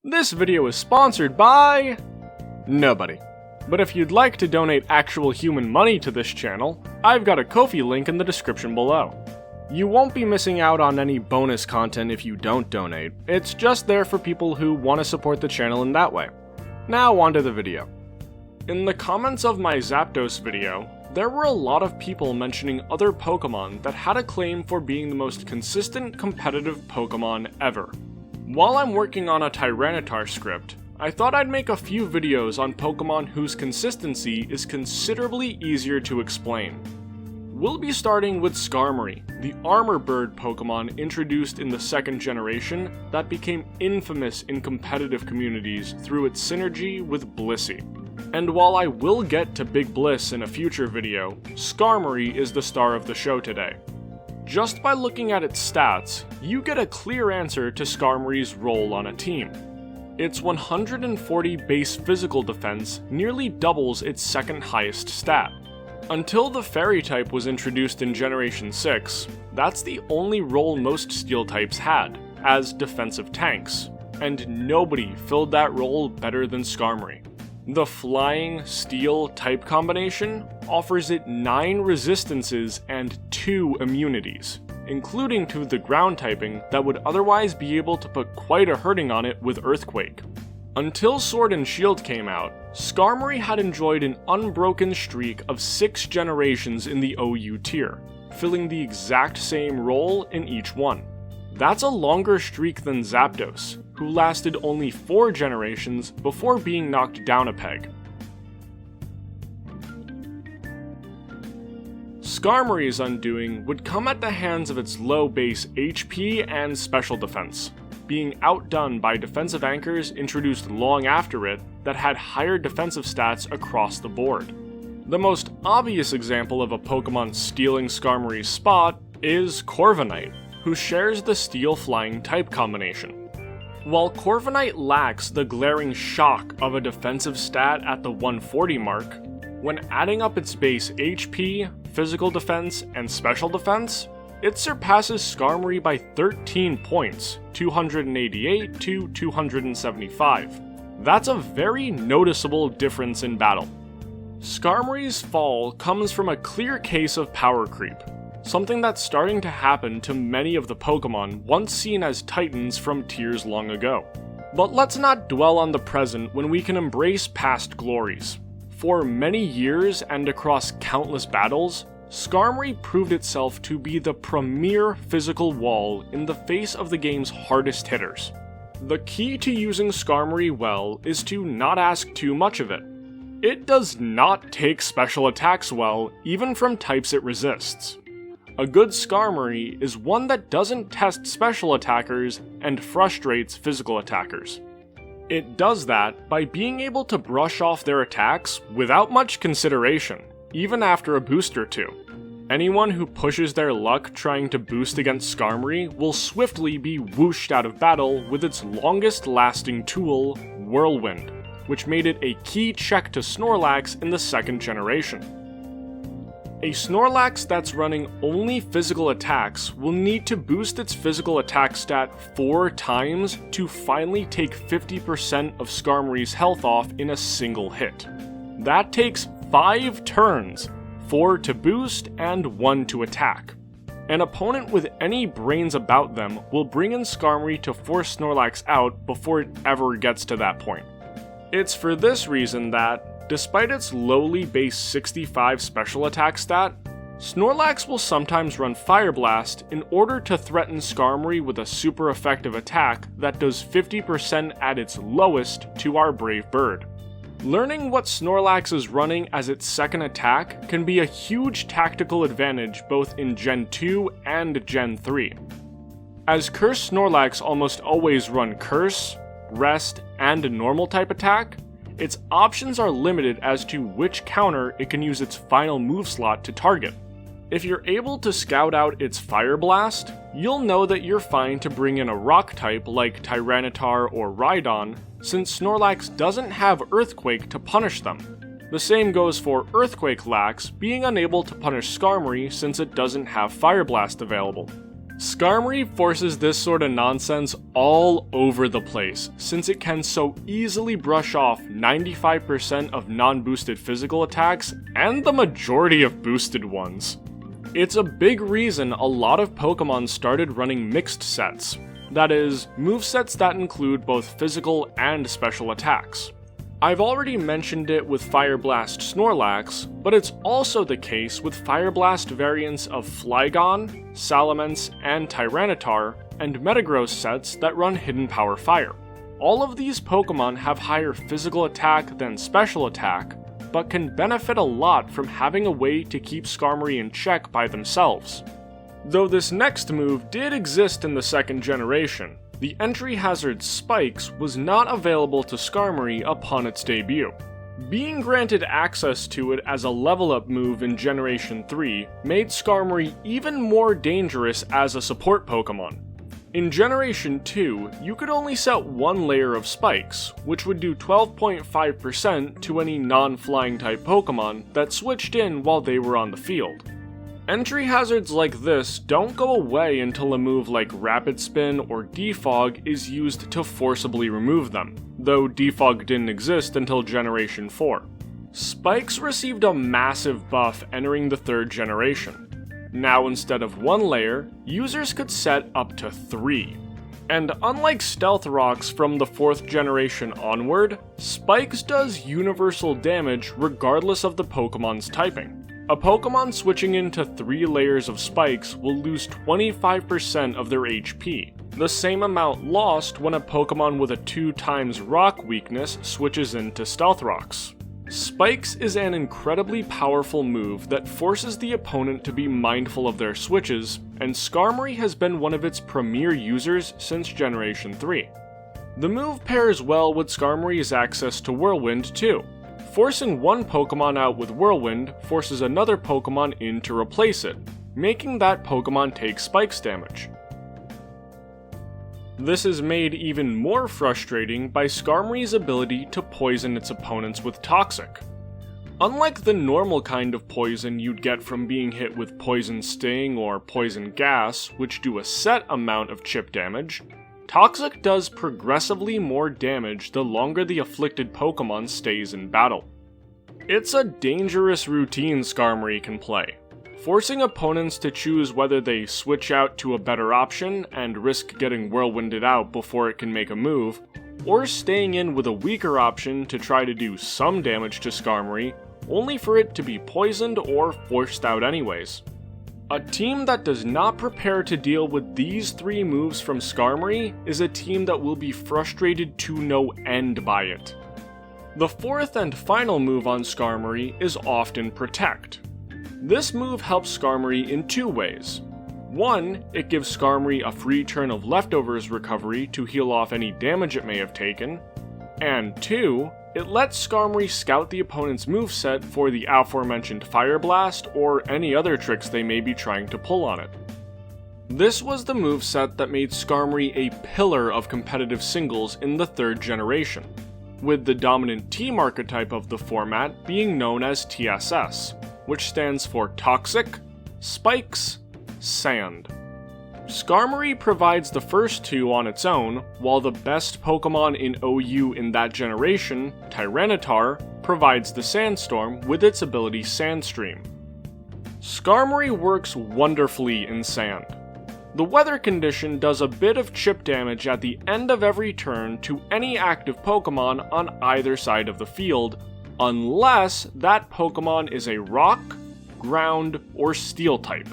This video is sponsored by nobody. But if you'd like to donate actual human money to this channel, I've got a Ko-fi link in the description below. You won't be missing out on any bonus content if you don't donate, it's just there for people who want to support the channel in that way. Now onto the video. In the comments of my Zapdos video, there were a lot of people mentioning other Pokemon that had a claim for being the most consistent competitive Pokemon ever. While I'm working on a Tyranitar script, I thought I'd make a few videos on Pokemon whose consistency is considerably easier to explain. We'll be starting with Skarmory, the armor bird Pokemon introduced in the second generation that became infamous in competitive communities through its synergy with Blissey. And while I will get to Big Bliss in a future video, Skarmory is the star of the show today. Just by looking at its stats, you get a clear answer to Skarmory's role on a team. Its 140 base physical defense nearly doubles its second highest stat. Until the Fairy type was introduced in Generation 6, that's the only role most Steel types had, as defensive tanks, and nobody filled that role better than Skarmory. The Flying Steel type combination offers it 9 resistances and 2 immunities, including to the ground typing that would otherwise be able to put quite a hurting on it with Earthquake. Until Sword and Shield came out, Skarmory had enjoyed an unbroken streak of 6 generations in the OU tier, filling the exact same role in each one. That's a longer streak than Zapdos, who lasted only 4 generations before being knocked down a peg. Skarmory's undoing would come at the hands of its low base HP and special defense, being outdone by defensive anchors introduced long after it that had higher defensive stats across the board. The most obvious example of a Pokemon stealing Skarmory's spot is Corviknight, who shares the Steel Flying type combination. While Corviknight lacks the glaring shock of a defensive stat at the 140 mark, when adding up its base HP, physical defense, and special defense, it surpasses Skarmory by 13 points, 288 to 275. That's a very noticeable difference in battle. Skarmory's fall comes from a clear case of power creep, something that's starting to happen to many of the Pokemon once seen as titans from tiers long ago. But let's not dwell on the present when we can embrace past glories. For many years and across countless battles, Skarmory proved itself to be the premier physical wall in the face of the game's hardest hitters. The key to using Skarmory well is to not ask too much of it. It does not take special attacks well, even from types it resists. A good Skarmory is one that doesn't test special attackers and frustrates physical attackers. It does that by being able to brush off their attacks without much consideration, even after a boost or two. Anyone who pushes their luck trying to boost against Skarmory will swiftly be whooshed out of battle with its longest lasting tool, Whirlwind, which made it a key check to Snorlax in the second generation. A Snorlax that's running only physical attacks will need to boost its physical attack stat 4 times to finally take 50% of Skarmory's health off in a single hit. That takes 5 turns, 4 to boost and 1 to attack. An opponent with any brains about them will bring in Skarmory to force Snorlax out before it ever gets to that point. It's for this reason that, despite its lowly base 65 special attack stat, Snorlax will sometimes run Fire Blast in order to threaten Skarmory with a super effective attack that does 50% at its lowest to our brave bird. Learning what Snorlax is running as its second attack can be a huge tactical advantage both in Gen 2 and Gen 3. As Curse Snorlax almost always run Curse, Rest, and a normal type attack, its options are limited as to which counter it can use its final move slot to target. If you're able to scout out its Fire Blast, you'll know that you're fine to bring in a rock type like Tyranitar or Rhydon, since Snorlax doesn't have Earthquake to punish them. The same goes for Earthquake Lax being unable to punish Skarmory since it doesn't have Fire Blast available. Skarmory forces this sort of nonsense all over the place, since it can so easily brush off 95% of non-boosted physical attacks and the majority of boosted ones. It's a big reason a lot of Pokemon started running mixed sets, that is, movesets that include both physical and special attacks. I've already mentioned it with Fire Blast Snorlax, but it's also the case with Fire Blast variants of Flygon, Salamence, and Tyranitar, and Metagross sets that run Hidden Power Fire. All of these Pokemon have higher physical attack than special attack, but can benefit a lot from having a way to keep Skarmory in check by themselves. Though this next move did exist in the second generation, the entry hazard Spikes was not available to Skarmory upon its debut. Being granted access to it as a level up move in Generation 3 made Skarmory even more dangerous as a support Pokemon. In Generation 2, you could only set one layer of Spikes, which would do 12.5% to any non-flying type Pokemon that switched in while they were on the field. Entry hazards like this don't go away until a move like Rapid Spin or Defog is used to forcibly remove them, though Defog didn't exist until Generation 4. Spikes received a massive buff entering the third generation. Now instead of one layer, users could set up to 3. And unlike Stealth Rocks from the 4th generation onward, Spikes does universal damage regardless of the Pokemon's typing. A Pokemon switching into 3 layers of Spikes will lose 25% of their HP, the same amount lost when a Pokemon with a 2x Rock weakness switches into Stealth Rocks. Spikes is an incredibly powerful move that forces the opponent to be mindful of their switches, and Skarmory has been one of its premier users since Generation 3. The move pairs well with Skarmory's access to Whirlwind too. Forcing one Pokemon out with Whirlwind forces another Pokemon in to replace it, making that Pokemon take Spikes damage. This is made even more frustrating by Skarmory's ability to poison its opponents with Toxic. Unlike the normal kind of poison you'd get from being hit with Poison Sting or Poison Gas, which do a set amount of chip damage, Toxic does progressively more damage the longer the afflicted Pokemon stays in battle. It's a dangerous routine Skarmory can play, forcing opponents to choose whether they switch out to a better option and risk getting whirlwinded out before it can make a move, or staying in with a weaker option to try to do some damage to Skarmory, only for it to be poisoned or forced out anyways. A team that does not prepare to deal with these 3 moves from Skarmory is a team that will be frustrated to no end by it. The 4th and final move on Skarmory is often Protect. This move helps Skarmory in 2 ways. 1, it gives Skarmory a free turn of Leftovers recovery to heal off any damage it may have taken, and 2, it lets Skarmory scout the opponent's moveset for the aforementioned Fire Blast or any other tricks they may be trying to pull on it. This was the moveset that made Skarmory a pillar of competitive singles in the 3rd generation, with the dominant team archetype of the format being known as TSS, which stands for Toxic, Spikes, Sand. Skarmory provides the first 2 on its own, while the best Pokemon in OU in that generation, Tyranitar, provides the Sandstorm with its ability Sandstream. Skarmory works wonderfully in Sand. The weather condition does a bit of chip damage at the end of every turn to any active Pokemon on either side of the field, unless that Pokemon is a Rock, Ground, or Steel type.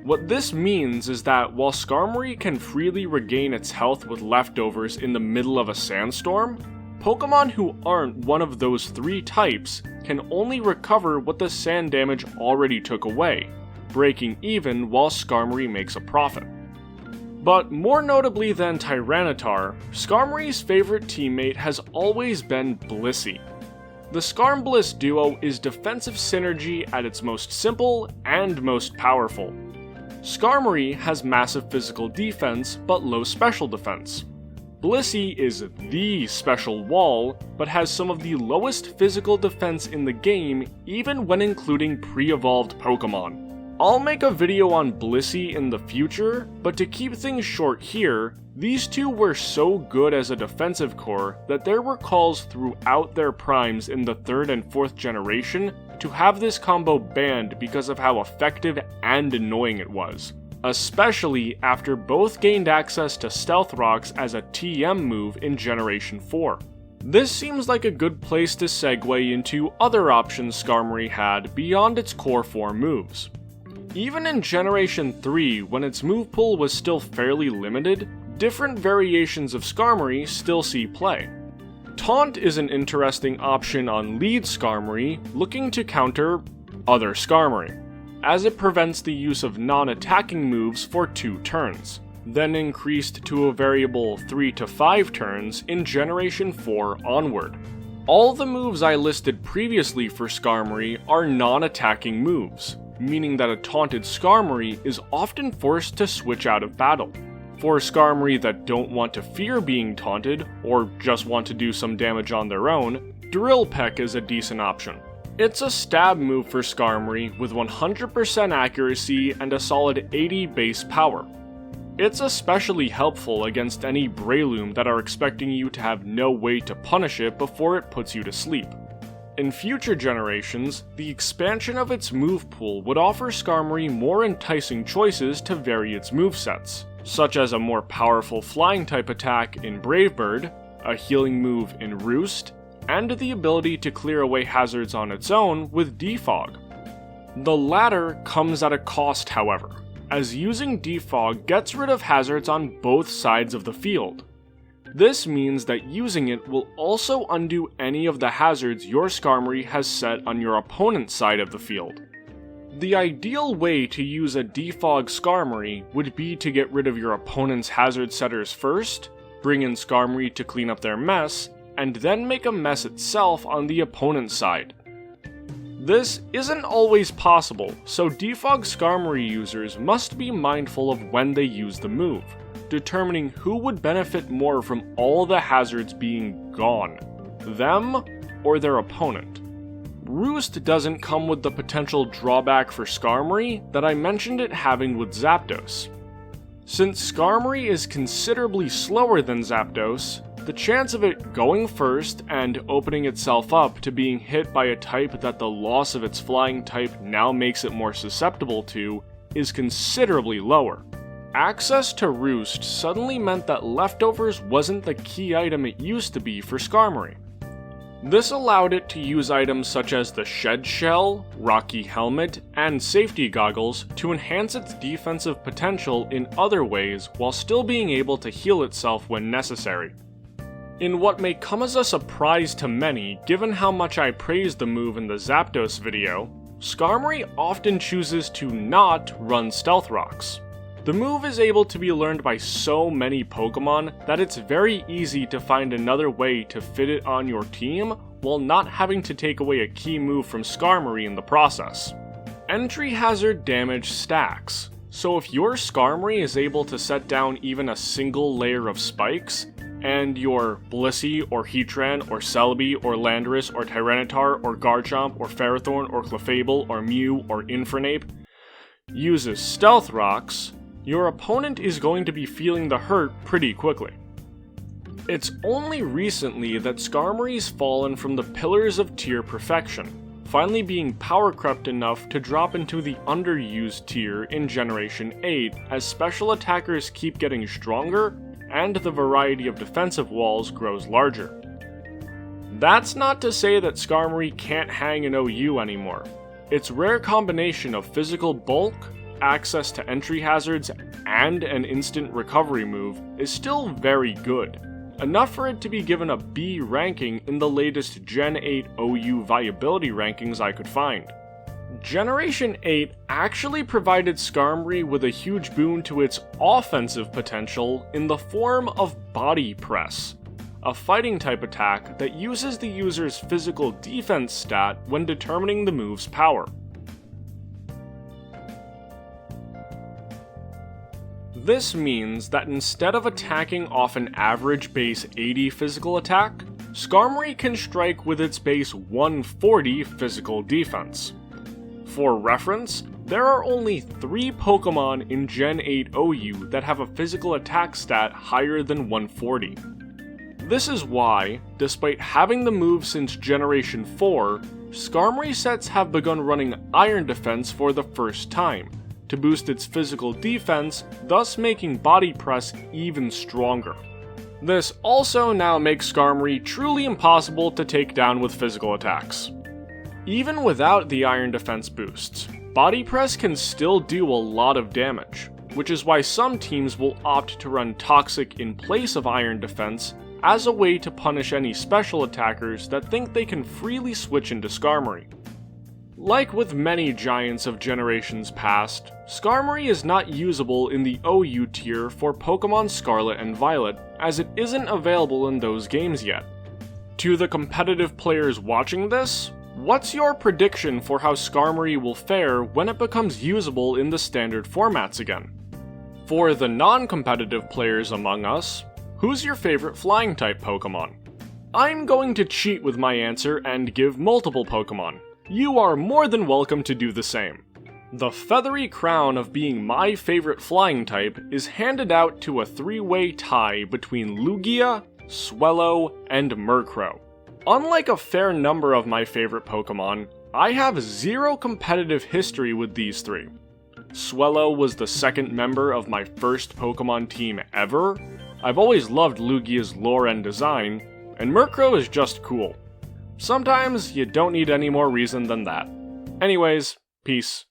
What this means is that while Skarmory can freely regain its health with leftovers in the middle of a sandstorm, Pokemon who aren't one of those 3 types can only recover what the sand damage already took away, breaking even while Skarmory makes a profit. But more notably than Tyranitar, Skarmory's favorite teammate has always been Blissey. The Skarm-Bliss duo is defensive synergy at its most simple and most powerful. Skarmory has massive physical defense, but low special defense. Blissey is the special wall, but has some of the lowest physical defense in the game even when including pre-evolved Pokemon. I'll make a video on Blissey in the future, but to keep things short here, these two were so good as a defensive core that there were calls throughout their primes in the 3rd and 4th generation to have this combo banned because of how effective and annoying it was, especially after both gained access to Stealth Rocks as a TM move in Generation 4. This seems like a good place to segue into other options Skarmory had beyond its core 4 moves. Even in Generation 3, when its move pool was still fairly limited, different variations of Skarmory still see play. Taunt is an interesting option on lead Skarmory looking to counter other Skarmory, as it prevents the use of non-attacking moves for 2 turns, then increased to a variable 3 to 5 turns in Generation 4 onward. All the moves I listed previously for Skarmory are non-attacking moves, meaning that a taunted Skarmory is often forced to switch out of battle. For Skarmory that don't want to fear being taunted, or just want to do some damage on their own, Drill Peck is a decent option. It's a stab move for Skarmory with 100% accuracy and a solid 80 base power. It's especially helpful against any Breloom that are expecting you to have no way to punish it before it puts you to sleep. In future generations, the expansion of its move pool would offer Skarmory more enticing choices to vary its movesets, such as a more powerful flying type attack in Brave Bird, a healing move in Roost, and the ability to clear away hazards on its own with Defog. The latter comes at a cost, however, as using Defog gets rid of hazards on both sides of the field. This means that using it will also undo any of the hazards your Skarmory has set on your opponent's side of the field. The ideal way to use a Defog Skarmory would be to get rid of your opponent's hazard setters first, bring in Skarmory to clean up their mess, and then make a mess itself on the opponent's side. This isn't always possible, so Defog Skarmory users must be mindful of when they use the move, determining who would benefit more from all the hazards being gone, them or their opponent. Roost doesn't come with the potential drawback for Skarmory that I mentioned it having with Zapdos. Since Skarmory is considerably slower than Zapdos, the chance of it going first and opening itself up to being hit by a type that the loss of its flying type now makes it more susceptible to is considerably lower. Access to Roost suddenly meant that Leftovers wasn't the key item it used to be for Skarmory. This allowed it to use items such as the Shed Shell, Rocky Helmet, and Safety Goggles to enhance its defensive potential in other ways while still being able to heal itself when necessary. In what may come as a surprise to many given how much I praised the move in the Zapdos video, Skarmory often chooses to not run Stealth Rocks. The move is able to be learned by so many Pokemon that it's very easy to find another way to fit it on your team while not having to take away a key move from Skarmory in the process. Entry hazard damage stacks, so if your Skarmory is able to set down even a single layer of spikes, and your Blissey or Heatran or Celebi or Landorus or Tyranitar or Garchomp or Ferrothorn or Clefable or Mew or Infernape uses Stealth Rocks, your opponent is going to be feeling the hurt pretty quickly. It's only recently that Skarmory's fallen from the pillars of tier perfection, finally being power crept enough to drop into the underused tier in Generation 8 as special attackers keep getting stronger and the variety of defensive walls grows larger. That's not to say that Skarmory can't hang an OU anymore. Its rare combination of physical bulk, access to entry hazards, and an instant recovery move is still very good, enough for it to be given a B ranking in the latest Gen 8 OU viability rankings I could find. Generation 8 actually provided Skarmory with a huge boon to its offensive potential in the form of Body Press, a fighting type attack that uses the user's physical defense stat when determining the move's power. This means that instead of attacking off an average base 80 physical attack, Skarmory can strike with its base 140 physical defense. For reference, there are only 3 Pokemon in Gen 8 OU that have a physical attack stat higher than 140. This is why, despite having the move since Generation 4, Skarmory sets have begun running Iron Defense for the first time, to boost its physical defense, thus making Body Press even stronger. This also now makes Skarmory truly impossible to take down with physical attacks. Even without the Iron Defense boosts, Body Press can still do a lot of damage, which is why some teams will opt to run Toxic in place of Iron Defense as a way to punish any special attackers that think they can freely switch into Skarmory. Like with many giants of generations past, Skarmory is not usable in the OU tier for Pokemon Scarlet and Violet, as it isn't available in those games yet. To the competitive players watching this, what's your prediction for how Skarmory will fare when it becomes usable in the standard formats again? For the non-competitive players among us, who's your favorite flying-type Pokemon? I'm going to cheat with my answer and give multiple Pokemon. You are more than welcome to do the same. The feathery crown of being my favorite flying type is handed out to a 3-way tie between Lugia, Swellow, and Murkrow. Unlike a fair number of my favorite Pokemon, I have 0 competitive history with these 3. Swellow was the second member of my first Pokemon team ever. I've always loved Lugia's lore and design, and Murkrow is just cool. Sometimes you don't need any more reason than that. Anyways, peace.